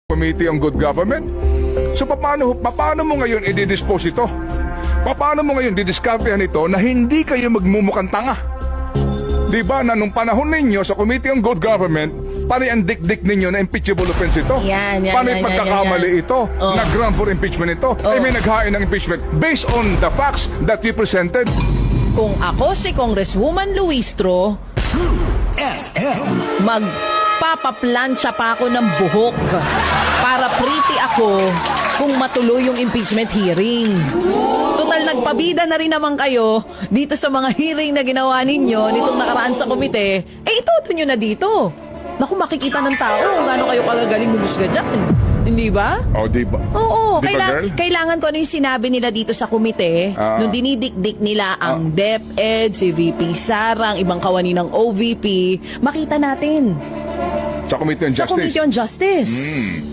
Committee on Good Government. So paano mo ngayon i-dispose ito? Paano mo ngayon didiskartehan ito na hindi kayo magmumukhang tanga? Diba na nung panahon ninyo sa Committee on Good Government, pari ang dik-dik ninyo na impeachable offense ito? Paano yung pagkakamali ito? Na ground for impeachment ito? Ay may naghain ng impeachment based on the facts that we presented. Kung ako si Congresswoman Luistro, magpapaplansya pa ako ng buhok para pretty ako kung matuloy yung impeachment hearing. Total, nagpabida na rin naman kayo dito sa mga hearing na ginawa ninyo nitong nakaraan sa komite. Ituto nyo na dito. Naku, makikita ng tao kung gaano kayo kagagaling humusga dyan. Hindi ba? Diba? Oo, Di ba, kailangan ko ano yung sinabi nila dito sa komite nung dinidikdik nila ang DepEd, si VP Sara, ang ibang kawani ng OVP. Makita natin. Sa Committee on Justice. Sa Committee on Justice.